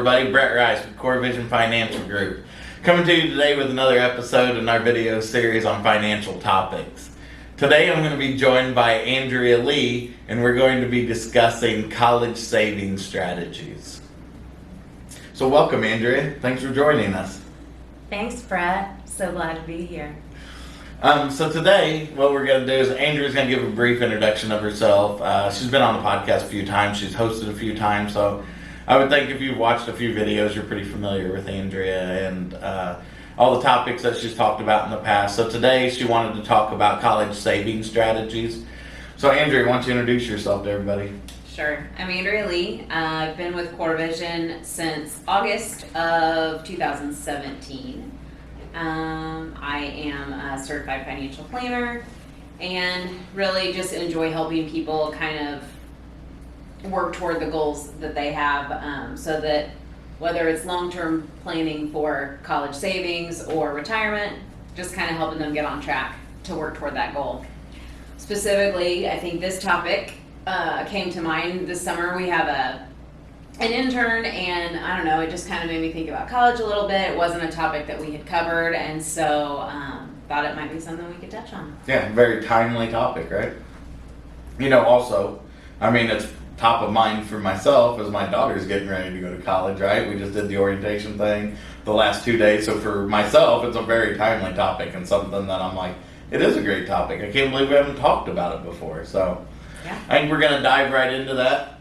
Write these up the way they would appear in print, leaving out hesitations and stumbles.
everybody. Brett Rice with Core Vision Financial Group. Coming to you today with another episode in our video series on financial topics. Today I'm going to be joined by Andrea Lee, and we're going to be discussing college savings strategies. So welcome, Andrea. Thanks for joining us. Thanks, Brett. So glad to be here. So today, what we're going to do is Andrea's going to give a brief introduction of herself. She's been on the podcast a few times. She's hosted a few times. So I would think if you've watched a few videos, you're pretty familiar with Andrea and all the topics that she's talked about in the past. So today, she wanted to talk about college savings strategies. So Andrea, why don't you introduce yourself to everybody? Sure. I'm Andrea Lee. I've been with Core Vision since August of 2017. I am a certified financial planner and really just enjoy helping people kind of work toward the goals that they have, so that whether it's long-term planning for college savings or retirement, just kind of helping them get on track to work toward that goal. Specifically, I think this topic came to mind this summer. We have an intern, and I don't know, it just kind of made me think about college a little bit. It wasn't a topic that we had covered, and so thought it might be something we could touch on. Yeah, very timely topic, right? You know, also, I mean, it's top of mind for myself as my daughter's getting ready to go to college, right? We just did the orientation thing the last 2 days, so for myself, it's a very timely topic and something that I'm like, it is a great topic. I can't believe we haven't talked about it before, so yeah. I think we're going to dive right into that.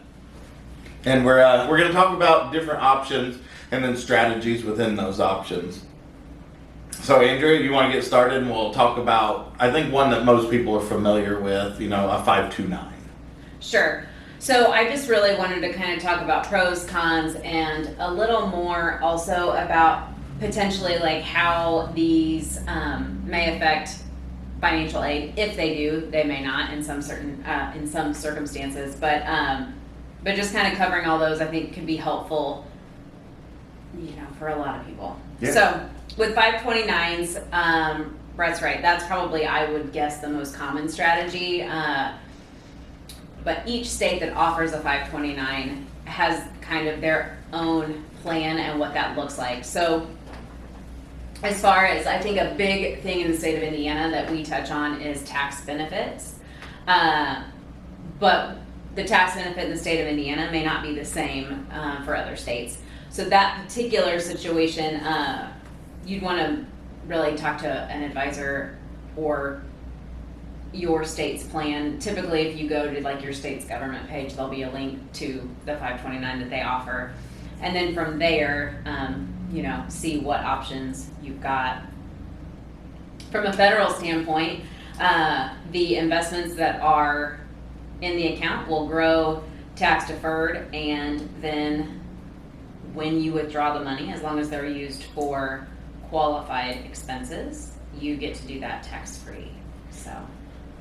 And we're going to talk about different options and then strategies within those options. So Andrea, you want to get started, and we'll talk about, I think, one that most people are familiar with, you know, a 529. Sure. So I just really wanted to kind of talk about pros, cons, and a little more also about potentially like how these may affect financial aid. If they do, they may not in some certain in some circumstances, but just kind of covering all those, I think, could be helpful, you know, for a lot of people. Yeah. So with 529s, Brett's right. That's probably, I would guess, the most common strategy. But each state that offers a 529 has kind of their own plan and what that looks like. So as far as, I think a big thing in the state of Indiana that we touch on is tax benefits. But the tax benefit in the state of Indiana may not be the same for other states. So that particular situation, you'd want to really talk to an advisor or your state's plan. Typically, if you go to like your state's government page, there'll be a link to the 529 that they offer. And then from there, you know, see what options you've got. From a federal standpoint, the investments that are in the account will grow tax deferred, and then when you withdraw the money, as long as they're used for qualified expenses, you get to do that tax free. So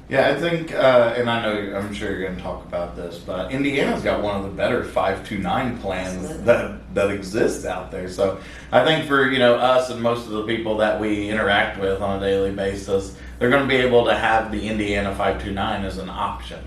yeah, I think, and I know, I'm sure you're going to talk about this, but Indiana's got one of the better 529 plans that exists out there. So I think for, you know, us and most of the people that we interact with on a daily basis, they're going to be able to have the Indiana 529 as an option.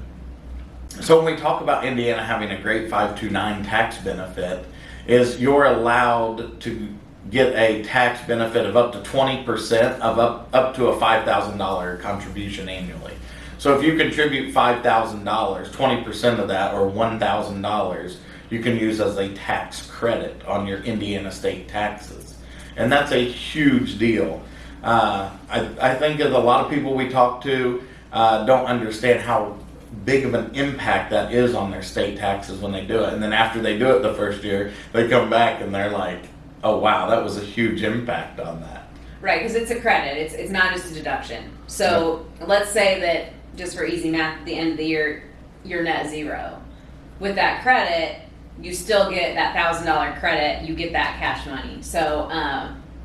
So when we talk about Indiana having a great 529 tax benefit, is you're allowed to get a tax benefit of up to 20% of up to a $5,000 contribution annually. So if you contribute $5,000, 20% of that, or $1,000, you can use as a tax credit on your Indiana state taxes. And that's a huge deal. I think that a lot of people we talk to don't understand how big of an impact that is on their state taxes when they do it. And then after they do it the first year, they come back and they're like, oh wow, that was a huge impact on that. Right, because it's a credit. It's not just a deduction. So let's say that, just for easy math, at the end of the year, you're net zero. With that credit, you still get that $1,000 credit. You get that cash money. So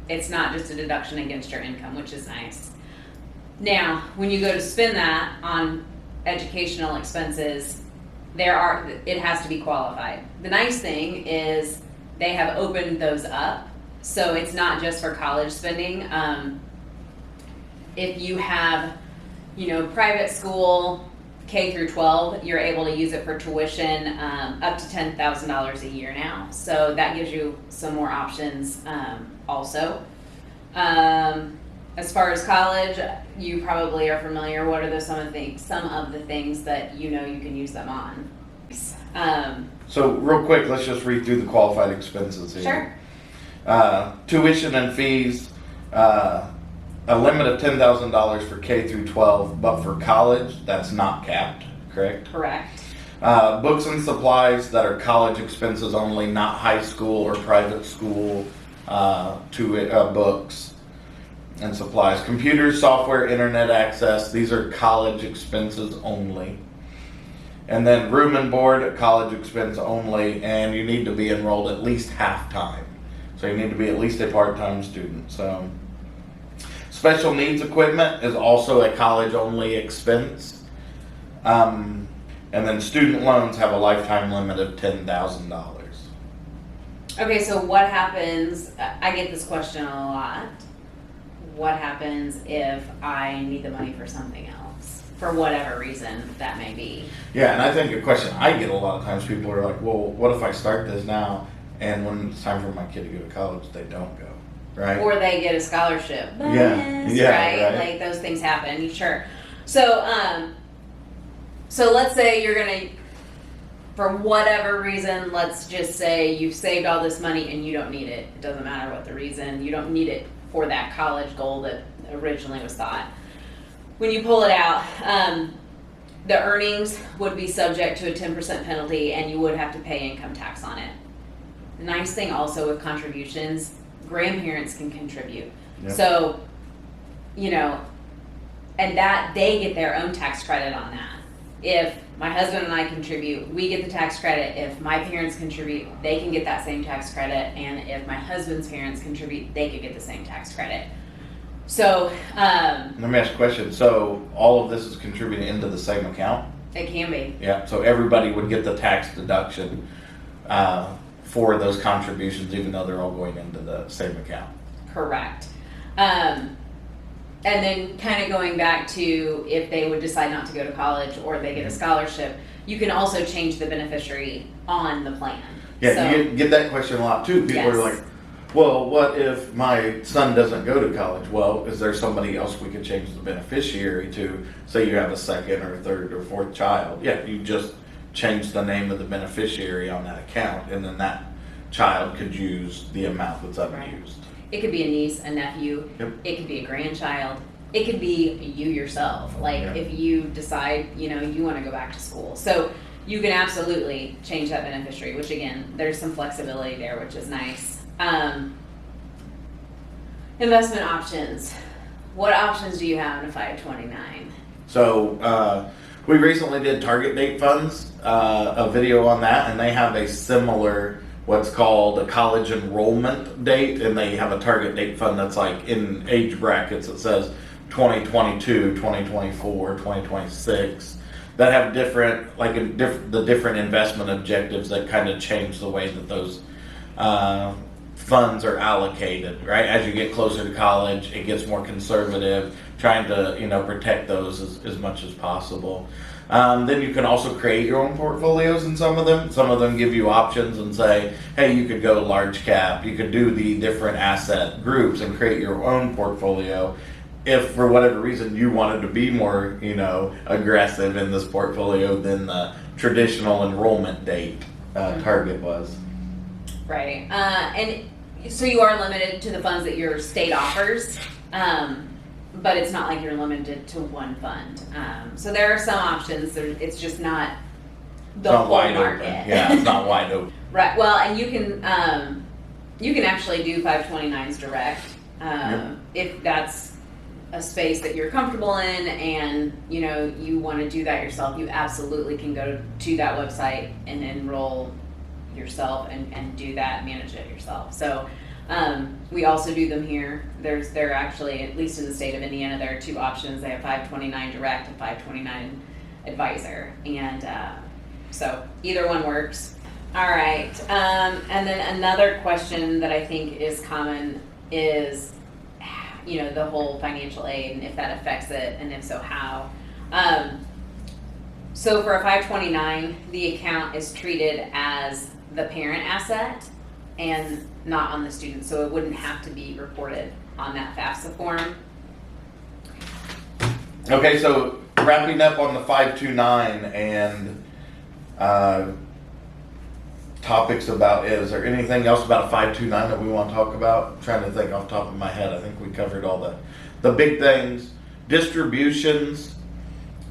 it's not just a deduction against your income, which is nice. Now, when you go to spend that on educational expenses, it has to be qualified. The nice thing is they have opened those up, so it's not just for college spending. If you have, you know, private school, K through 12, you're able to use it for tuition up to $10,000 a year now. So that gives you some more options also. As far as college, you probably are familiar. What are some of the things that you know you can use them on? So real quick, let's just read through the qualified expenses here. Sure. Tuition and fees, a limit of $10,000 for K through 12, but for college, that's not capped, correct? Correct. Books and supplies that are college expenses only, not high school or private school books and supplies. Computers, software, internet access, these are college expenses only. And then room and board, a college expense only, and you need to be enrolled at least half-time. So you need to be at least a part-time student. So special needs equipment is also a college-only expense. And then student loans have a lifetime limit of $10,000. Okay, so what happens, I get this question a lot. What happens if I need the money for something else? For whatever reason that may be. Yeah, and I think a question I get a lot of times, people are like, well, what if I start this now, and when it's time for my kid to go to college, they don't go, right? Or they get a scholarship. Yeah, right? Like those things happen, sure. So, so let's say you're gonna, for whatever reason, let's just say you've saved all this money and you don't need it. It doesn't matter what the reason, you don't need it for that college goal that originally was thought. When you pull it out, the earnings would be subject to a 10% penalty and you would have to pay income tax on it. The nice thing also with contributions, grandparents can contribute. Yep. So, you know, and that they get their own tax credit on that. If my husband and I contribute, we get the tax credit. If my parents contribute, they can get that same tax credit. And if my husband's parents contribute, they could get the same tax credit. So, let me ask a question. So all of this is contributing into the same account? it can be. Yeah, so everybody would get the tax deduction for those contributions, even though they're all going into the same account. Correct. And then kind of going back to if they would decide not to go to college or they get a scholarship, you can also change the beneficiary on the plan. Yeah, So, you get that question a lot too. People Yes. are like, well, what if my son doesn't go to college? Well, is there somebody else we could change the beneficiary to? Say you have a second or third or fourth child. Yeah, you just change the name of the beneficiary on that account, and then that child could use the amount that's unused. it could be a niece, a nephew, Yep. it could be a grandchild, it could be you yourself. Like Yeah. if you decide, you know, you want to go back to school. So you can absolutely change that beneficiary, which again, there's some flexibility there, which is nice. Investment options. What options do you have in a 529? So we recently did target date funds, a video on that, and they have a similar what's called a college enrollment date, and they have a target date fund that's like in age brackets. It says 2022, 2024, 2026 that have different, like the different investment objectives that kind of change the way that those funds are allocated, right? As you get closer to college, it gets more conservative, trying to, you know, protect those as much as possible. Then you can also create your own portfolios in some of them. Some of them give you options and say, hey, you could go large cap, you could do the different asset groups and create your own portfolio. If for whatever reason you wanted to be more, you know, aggressive in this portfolio than the traditional enrollment date target was. Right. And so you are limited to the funds that your state offers, but it's not like you're limited to one fund. So there are some options. It's just not the Not whole wide market. open. Yeah, it's not wide open. Right. Well, and you can actually do 529s direct if that's a space that you're comfortable in, and you know you want to do that yourself. You absolutely can go to that website and enroll yourself and do that, manage it yourself. So we also do them here. There actually, at least in the state of Indiana, there are two options. They have 529 direct and 529 advisor, and so either one works. All right, and then another question that I think is common is, you know, the whole financial aid and if that affects it, and if so, how. So for a 529, the account is treated as the parent asset and not on the student, so it wouldn't have to be reported on that FAFSA form. Okay, so wrapping up on the 529 and topics about, is there anything else about a 529 that we want to talk about? I'm trying to think off the top of my head. I think we covered all the big things. Distributions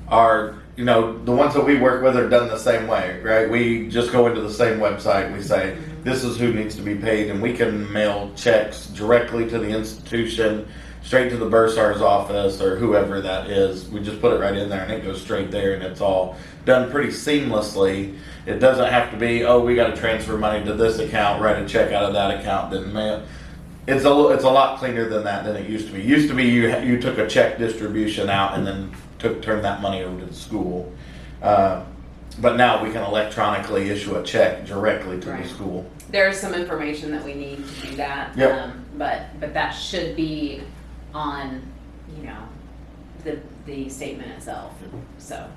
are, you know, the ones that we work with are done the same way, right? We just go into the same website. We say, this is who needs to be paid, and we can mail checks directly to the institution, straight to the bursar's office or whoever that is. We just put it right in there and it goes straight there, and it's all done pretty seamlessly. It doesn't have to be, oh, we got to transfer money to this account, write a check out of that account, then mail. It's a lot cleaner than that than it used to be. Used to be you took a check distribution out and then turned that money over to the school. But now we can electronically issue a check directly to the school. There's some information that we need to do that. Yep. But that should be on, you know, the statement itself. So.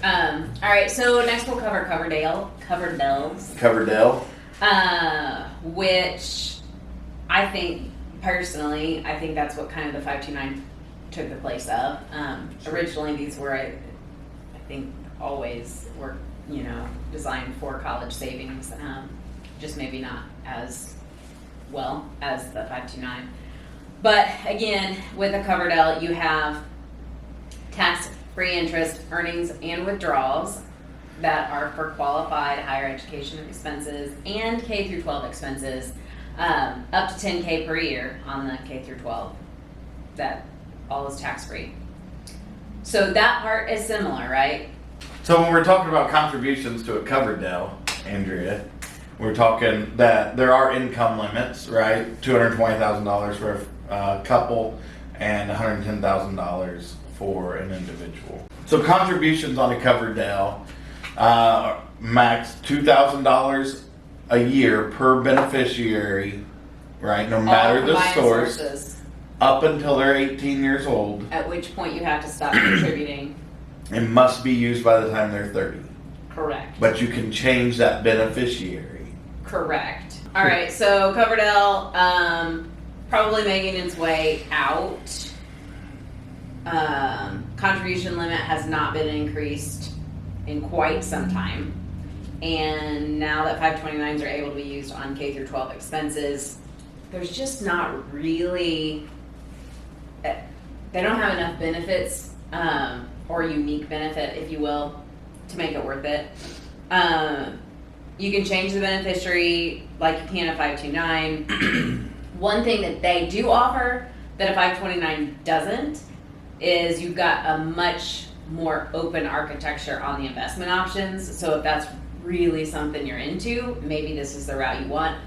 All right. So next we'll cover Coverdale's. Coverdale. Which I think personally, I think that's what kind of the 529 took the place of. Originally, these were, I think, always were, you know, designed for college savings, just maybe not as well as the 529. But again, with a Coverdale, you have tax-free interest, earnings, and withdrawals that are for qualified higher education expenses and K through 12 expenses, up to $10K per year on the K through 12. That all is tax-free. So that part is similar, right? So when we're talking about contributions to a Coverdale, Andrea, we're talking that there are income limits, right? $220,000 for a couple and $110,000 for an individual. So contributions on a Coverdale, max $2,000 a year per beneficiary, right? No matter the source, sources, up until they're 18 years old. at which point you have to stop contributing. It must be used by the time they're 30. Correct. But you can change that beneficiary. Correct. All right, so Coverdale probably making its way out. Contribution limit has not been increased in quite some time. And now that 529s are able to be used on K through 12 expenses, there's just not really, they don't have enough benefits, or unique benefit, if you will, to make it worth it. You can change the beneficiary like you can a 529. One thing that they do offer that a 529 doesn't is you've got a much more open architecture on the investment options. So if that's really something you're into, maybe this is the route you want.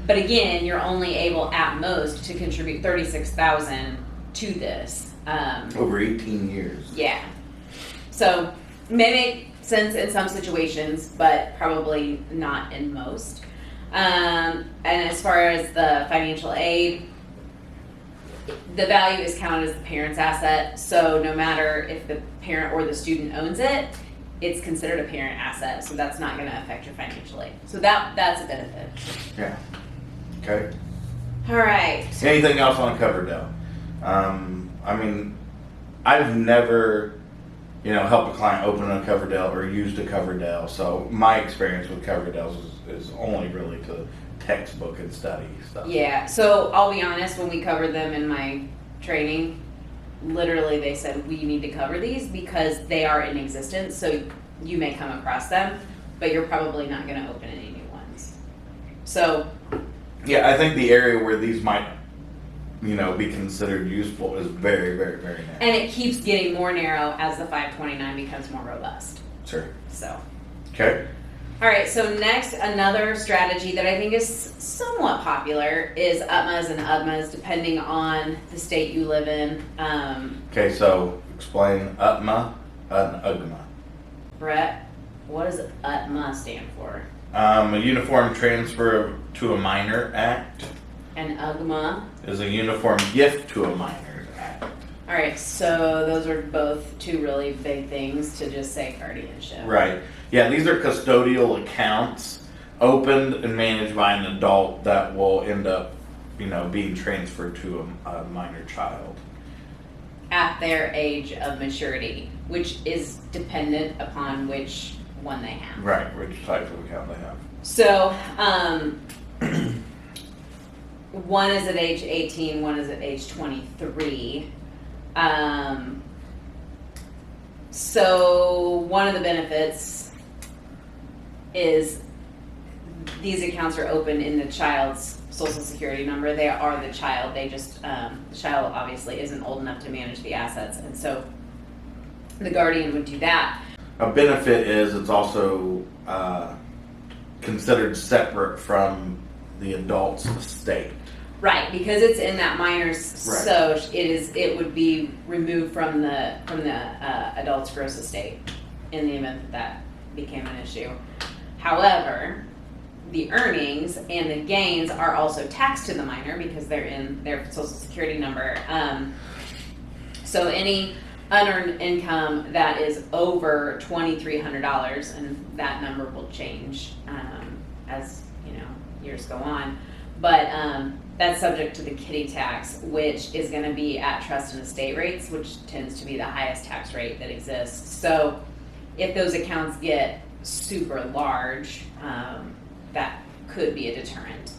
But again, you're only able at most to contribute $36,000 to this. Over 18 years. Yeah. So may make sense in some situations, but probably not in most. And as far as the financial aid, the value is counted as the parent's asset. So no matter if the parent or the student owns it, it's considered a parent asset. So that's not going to affect your financial aid. So that's a benefit. Yeah. Okay. All right. Anything else on Coverdale? I mean, I've never, helped a client open a Coverdale or used a Coverdale. So my experience with Coverdales is only really to textbook and study stuff. Yeah. So I'll be honest, when we covered them in my training, literally they said, we need to cover these because they are in existence. So you may come across them, but you're probably not going to open any new ones. So. Yeah, I think the area where these might, be considered useful is very, very, very narrow. And it keeps getting more narrow as the 529 becomes more robust. Sure. So. Okay. All right, so next, another strategy that I think is somewhat popular is UTMAs and UGMAs, depending on the state you live in. Okay, so explain UTMA and UGMA. Brett, what does UTMA stand for? A Uniform Transfer to a Minor Act. And UGMA? Is a Uniform Gift to a Minor Act. All right, so those are both two really big things to just say guardianship. Right. Yeah, these are custodial accounts opened and managed by an adult that will end up, being transferred to a minor child. At their age of maturity, which is dependent upon which one they have. Right, which type of account they have. So, one is at age 18, one is at age 23. So one of the benefits is these accounts are open in the child's social security number. They are the child. They just, the child obviously isn't old enough to manage the assets. And so the guardian would do that. A benefit is it's also considered separate from the adult's estate. Right, because it's in that minor's Right. so it would be removed from the adult's gross estate in the event that became an issue. However, the earnings and the gains are also taxed to the minor because they're in their social security number. So any unearned income that is over $2,300, and that number will change as years go on, but that's subject to the kiddie tax, which is going to be at trust and estate rates, which tends to be the highest tax rate that exists. So if those accounts get super large, that could be a deterrent.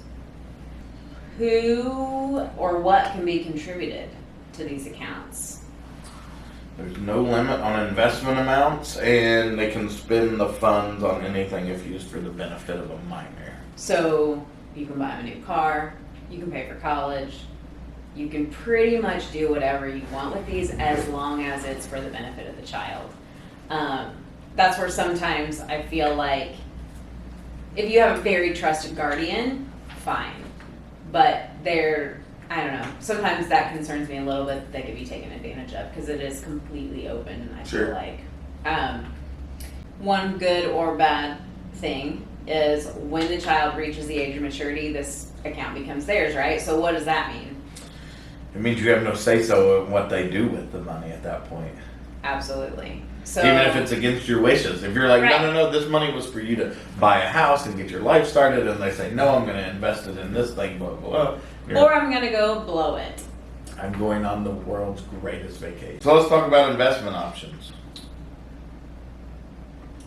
Who or what can be contributed to these accounts? There's no limit on investment amounts, and they can spend the funds on anything if used for the benefit of a minor. So you can buy them a new car, you can pay for college, you can pretty much do whatever you want with these as long as it's for the benefit of the child. That's where sometimes I feel like if you have a very trusted guardian, fine. But I don't know, sometimes that concerns me a little bit that they could be taken advantage of because it is completely open, I Sure. feel like. One good or bad thing is when the child reaches the age of maturity, this account becomes theirs, right? So what does that mean? It means you have no say-so in what they do with the money at that point. Absolutely. So Even if it's against your wishes. If you're like, Right. no, this money was for you to buy a house and get your life started, and they say, no, I'm going to invest it in this thing, blah, blah, blah. or I'm gonna go blow it. I'm going on the world's greatest vacation. So let's talk about investment options.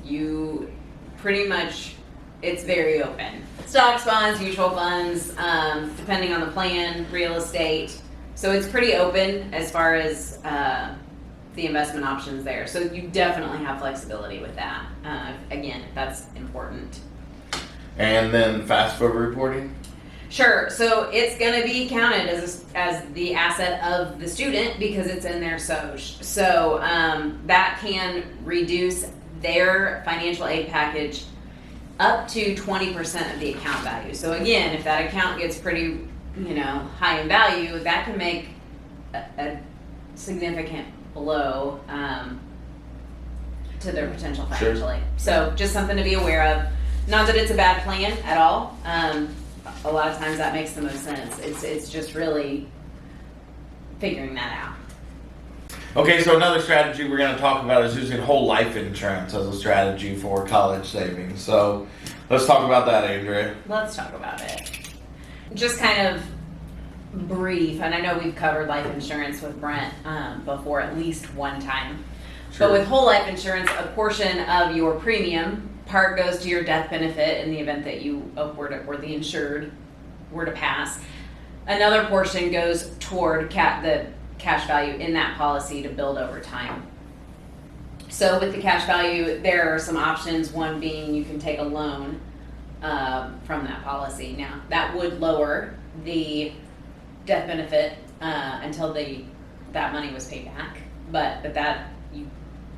You pretty much, it's very open. Stocks, bonds, mutual funds, depending on the plan, real estate. So it's pretty open as far as the investment options there. So you definitely have flexibility with that. Again, that's important. And then FAFSA reporting. Sure. So it's going to be counted as the asset of the student because it's in their SOJ. So that can reduce their financial aid package up to 20% of the account value. So again, if that account gets pretty, high in value, that can make a significant blow to their potential financially. So just something to be aware of. Not that it's a bad plan at all. A lot of times that makes the most sense. It's just really figuring that out. Okay, so another strategy we're going to talk about is using whole life insurance as a strategy for college savings. So let's talk about that, Andrea. Let's talk about it. Just kind of brief, and I know we've covered life insurance with Brent before at least one time. Sure. But with whole life insurance, a portion of your premium part goes to your death benefit in the event that you or the insured were to pass. Another portion goes toward the cash value in that policy to build over time. So with the cash value, there are some options. One being you can take a loan from that policy. Now that would lower the death benefit until that money was paid back, but that you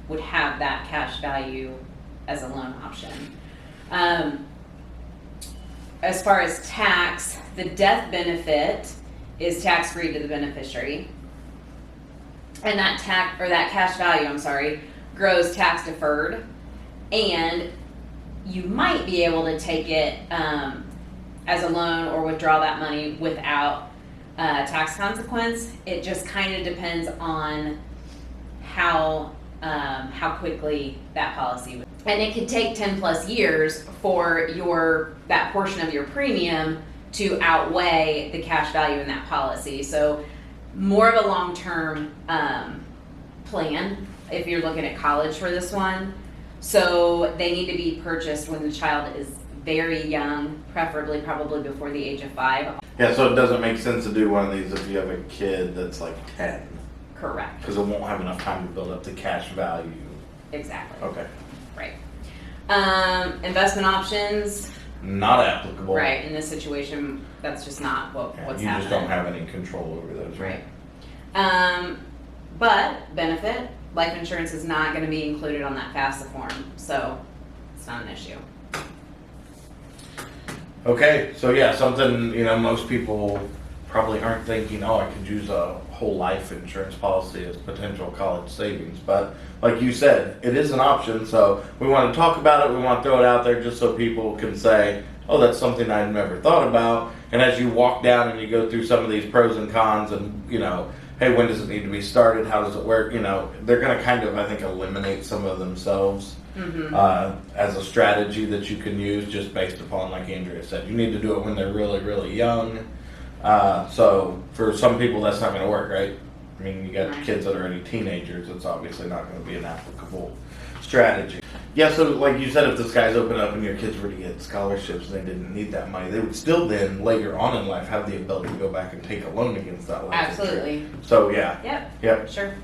would have that cash value as a loan option. As far as tax, the death benefit is tax-free to the beneficiary, and that cash value, grows tax deferred, and you might be able to take it as a loan or withdraw that money without tax consequence. It just kind of depends on how quickly that policy, and it could take 10 plus years for that portion of your premium to outweigh the cash value in that policy. So more of a long-term plan if you're looking at college for this one. So they need to be purchased when the child is very young, preferably probably before the age of 5. Yeah, so it doesn't make sense to do one of these if you have a kid that's like 10. Correct. Because it won't have enough time to build up the cash value. Exactly. Okay. Right. Investment options. Not applicable. Right. In this situation, that's just not what's happening. You just don't have any control over those, right? But benefit, life insurance is not going to be included on that FAFSA form, so it's not an issue. Okay, so yeah, something, most people probably aren't thinking, oh, I could use a whole life insurance policy as potential college savings. But like you said, it is an option, so we want to talk about it. We want to throw it out there just so people can say, oh, that's something I'd never thought about. And as you walk down and you go through some of these pros and cons and, hey, when does it need to be started? How does it work? They're going to kind of, I think, eliminate some of themselves as a strategy that you can use just based upon, like Andrea said, you need to do it when they're really, really young. So for some people, that's not going to work, right? I mean, you got kids that are already teenagers. It's obviously not going to be an applicable strategy. Yeah, so like you said, if the skies open up and your kids were to get scholarships and they didn't need that money, they would still then later on in life have the ability to go back and take a loan against that loan. Absolutely. So yeah. Yep. Sure.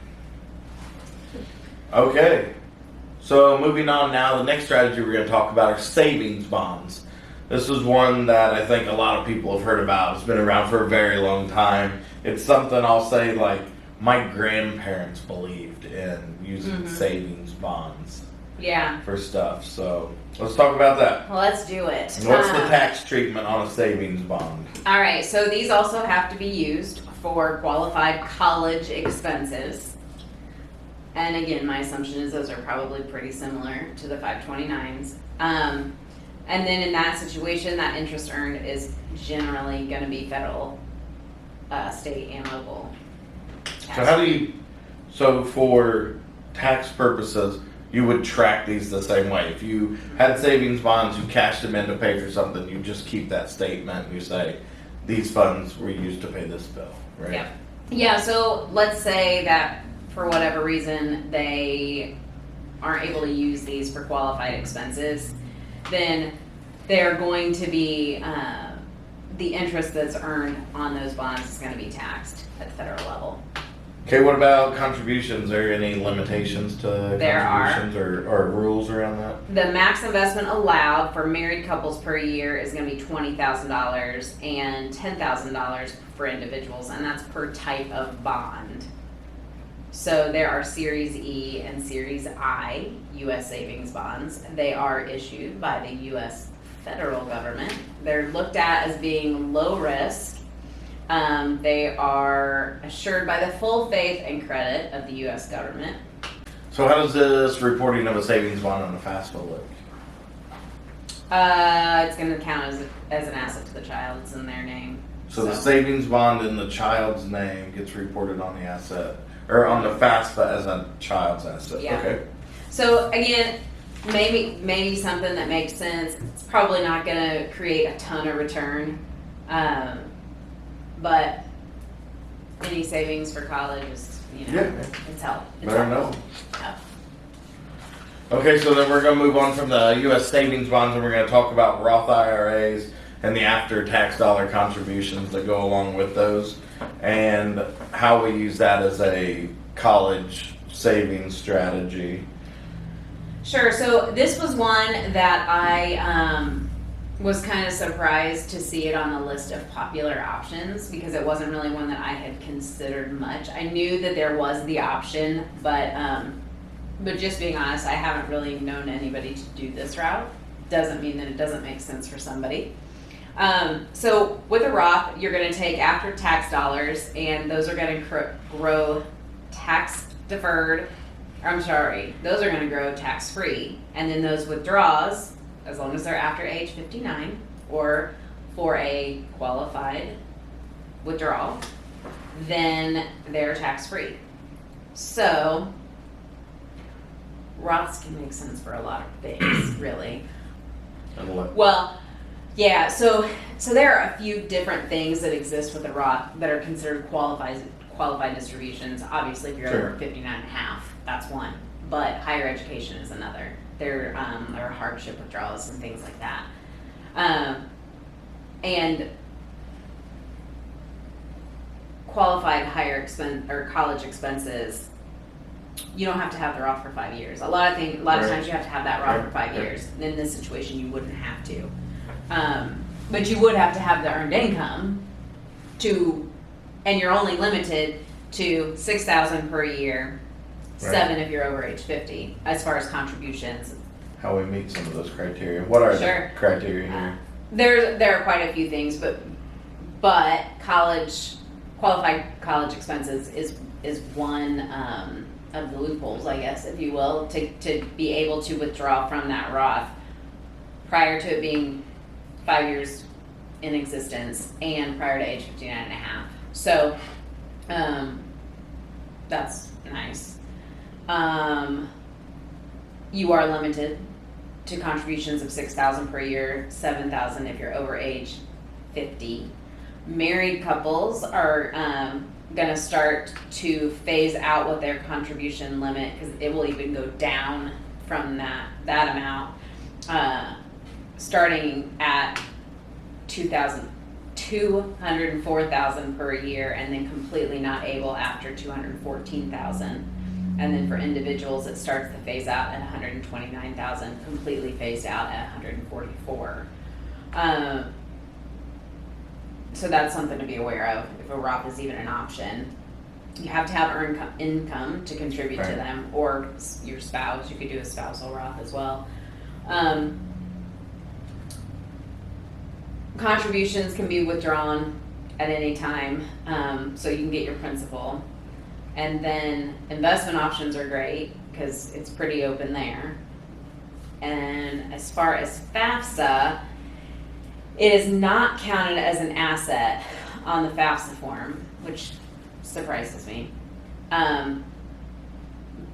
Okay. So moving on now, the next strategy we're going to talk about are savings bonds. This is one that I think a lot of people have heard about. It's been around for a very long time. It's something I'll say like my grandparents believed in using savings bonds. Yeah. For stuff. So let's talk about that. Well, let's do it. What's the tax treatment on a savings bond? All right. So these also have to be used for qualified college expenses. And again, my assumption is those are probably pretty similar to the 529s. And then in that situation, that interest earned is generally going to be federal, state, and local. So for tax purposes, you would track these the same way. If you had savings bonds, you cashed them in to pay for something, you just keep that statement and you say, these funds were used to pay this bill, right? Yeah. Yeah, so let's say that for whatever reason they aren't able to use these for qualified expenses, then they're going to be, the interest that's earned on those bonds is going to be taxed at the federal level. Okay, what about contributions? Are there any limitations to contributions or rules around that? The max investment allowed for married couples per year is going to be $20,000 and $10,000 for individuals, and that's per type of bond. So there are Series E and Series I U.S. savings bonds. They are issued by the U.S. federal government. They're looked at as being low risk. They are assured by the full faith and credit of the U.S. government. So how does this reporting of a savings bond on a FAFSA look? It's going to count as an asset to the child. It's in their name. So the savings bond in the child's name gets reported on the asset, or on the FAFSA as a child's asset. Yeah. Okay. So again, maybe something that makes sense. It's probably not going to create a ton of return. But any savings for college is, it's help. Better know. Yeah. Okay, so then we're going to move on from the U.S. savings bonds and we're going to talk about Roth IRAs and the after-tax dollar contributions that go along with those and how we use that as a college savings strategy. Sure. So this was one that I was kind of surprised to see it on the list of popular options because it wasn't really one that I had considered much. I knew that there was the option, but just being honest, I haven't really known anybody to do this route. Doesn't mean that it doesn't make sense for somebody. So with a Roth, you're going to take after-tax dollars, and those are going to grow tax-deferred. Those are going to grow tax-free, and then those withdrawals, as long as they're after age 59 or for a qualified withdrawal, then they're tax-free. So Roths can make sense for a lot of things, really. Well, yeah, so there are a few different things that exist with a Roth that are considered qualified distributions. Obviously, if you're over 59 and a half, that's one. But higher education is another. There are hardship withdrawals and things like that. And qualified higher expense or college expenses, you don't have to have the Roth for 5 years. A lot of times you have to have that Roth for 5 years. In this situation, you wouldn't have to. But you would have to have the earned income and you're only limited to $6,000 per year, $7,000 if you're over age 50, as far as contributions. How we meet some of those criteria? What are the criteria here? There are quite a few things, but qualified college expenses is one of the loopholes, I guess, if you will, to be able to withdraw from that Roth prior to it being 5 years in existence and prior to age 59 and a half. So that's nice. You are limited to contributions of $6,000 per year, $7,000 if you're over age 50. Married couples are going to start to phase out what their contribution limit, because it will even go down from that amount, starting at $204,000 per year, and then completely not able after $214,000. And then for individuals, it starts to phase out at $129,000, completely phased out at $144,000. So that's something to be aware of if a Roth is even an option. You have to have earned income to contribute to them, or your spouse. You could do a spousal Roth as well. Contributions can be withdrawn at any time, so you can get your principal. And then investment options are great because it's pretty open there. And as far as FAFSA, it is not counted as an asset on the FAFSA form, which surprises me.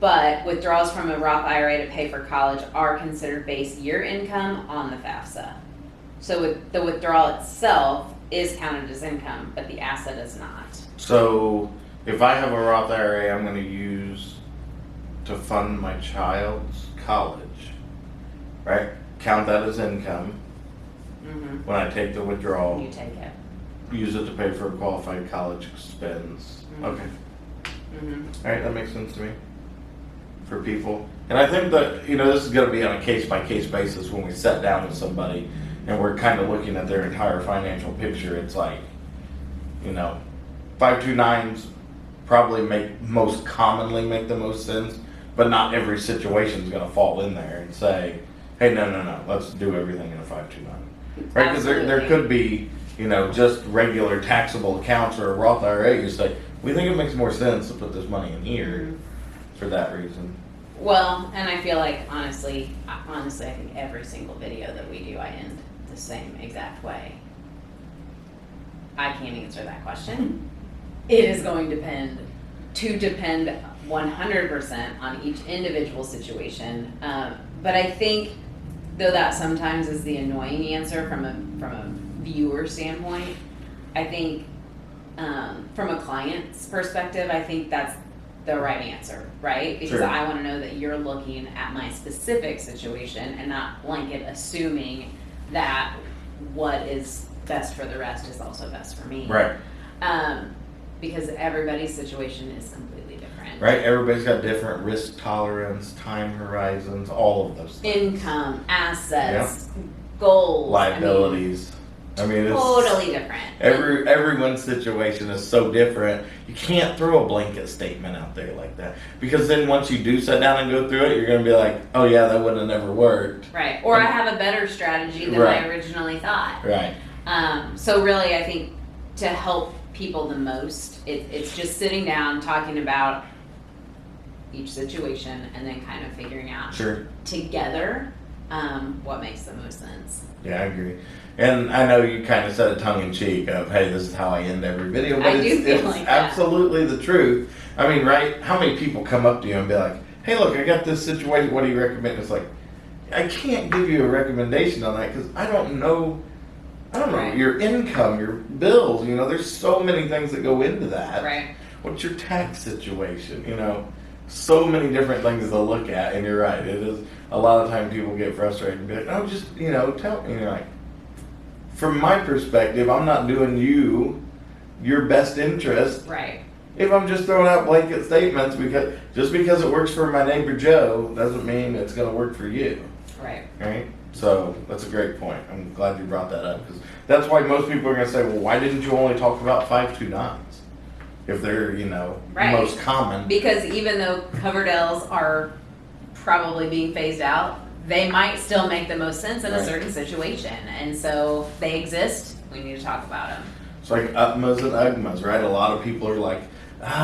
But withdrawals from a Roth IRA to pay for college are considered base year income on the FAFSA. So the withdrawal itself is counted as income, but the asset is not. So if I have a Roth IRA I'm going to use to fund my child's college, right? Count that as income. Mm-hmm. When I take the withdrawal, You take it. use it to pay for a qualified college expense. Mm-hmm. Okay. Mm-hmm. All right, that makes sense to me for people. And I think that, this is going to be on a case-by-case basis when we sit down with somebody and we're kind of looking at their entire financial picture. It's like, 529s probably most commonly make the most sense, but not every situation is going to fall in there and say, hey, no, let's do everything in a 529. Right? Because there could be, just regular taxable accounts or a Roth IRA. You say, we think it makes more sense to put this money in here for that reason. Well, and I feel like, honestly, I think every single video that we do, I end the same exact way. I can't answer that question. It is going to depend 100% on each individual situation. But I think, though that sometimes is the annoying answer from a viewer standpoint, I think from a client's perspective, I think that's the right answer, right? Because I want to know that you're looking at my specific situation and not blanket assuming that what is best for the rest is also best for me. Right. Because everybody's situation is completely different. Right, everybody's got different risk tolerance, time horizons, all of those things. Income, assets, goals, liabilities. It's totally different. Everyone's situation is so different. You can't throw a blanket statement out there like that, because then once you do sit down and go through it, you're going to be like, oh yeah, that would have never worked. Right. Or I have a better strategy than I originally thought. Right. So really, I think to help people the most, it's just sitting down, talking about each situation, and then kind of figuring out together what makes the most sense. Yeah, I agree. And I know you kind of said it tongue in cheek of, hey, this is how I end every video, but it's like that. absolutely the truth. I mean, right? How many people come up to you and be like, hey, look, I got this situation. What do you recommend? It's like, I can't give you a recommendation on that because I don't know Right. your income, your bills. You know, there's so many things that go into that. Right. What's your tax situation? You know, so many different things to look at. And you're right. It is a lot of time people get frustrated and be like, oh, just, you know, tell me. And you're like, from my perspective, I'm not doing you your best interest. Right. If I'm just throwing out blanket statements because it works for my neighbor Joe doesn't mean it's going to work for you. Right. Right? So that's a great point. I'm glad you brought that up because that's why most people are going to say, well, why didn't you only talk about 529s if they're, you know, Right. most common? Because even though Coverdales are probably being phased out, they might still make the most sense in a Right. certain situation. And so they exist. We need to talk about them. It's like UTMAs and UGMAs, right? A lot of people are like,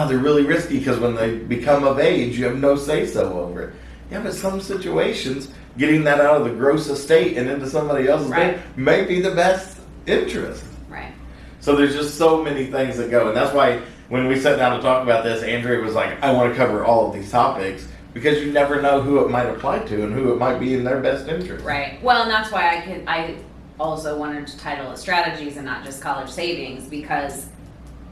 they're really risky because when they become of age, you have no say-so over it. Yeah, but some situations, getting that out of the gross estate and into somebody else's Right. name may be the best interest. Right. So there's just so many things that go. And that's why when we sat down to talk about this, Andrea was like, I want to cover all of these topics because you never know who it might apply to and who it might be in their best interest. Right. Well, and that's why I also wanted to title it strategies and not just college savings because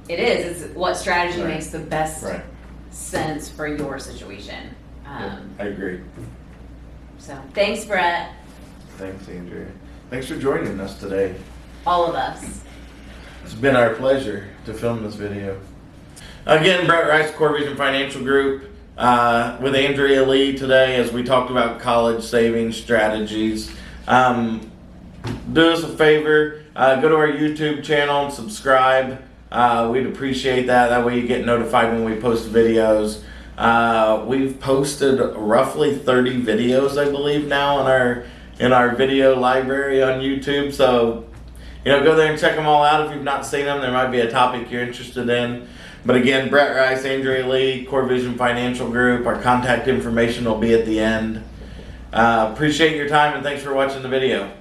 it's what strategy Right. makes the best Right. sense for your situation. Yeah, I agree. So thanks, Brett. Thanks, Andrea. Thanks for joining us today. All of us. It's been our pleasure to film this video. Again, Brett Rice, Core Vision Financial Group, with Andrea Lee today as we talked about college savings strategies. Do us a favor, go to our YouTube channel and subscribe. We'd appreciate that. That way you get notified when we post videos. We've posted roughly 30 videos, I believe, now in our video library on YouTube. So, you know, go there and check them all out. If you've not seen them, there might be a topic you're interested in. But again, Brett Rice, Andrea Lee, Core Vision Financial Group. Our contact information will be at the end. Appreciate your time and thanks for watching the video.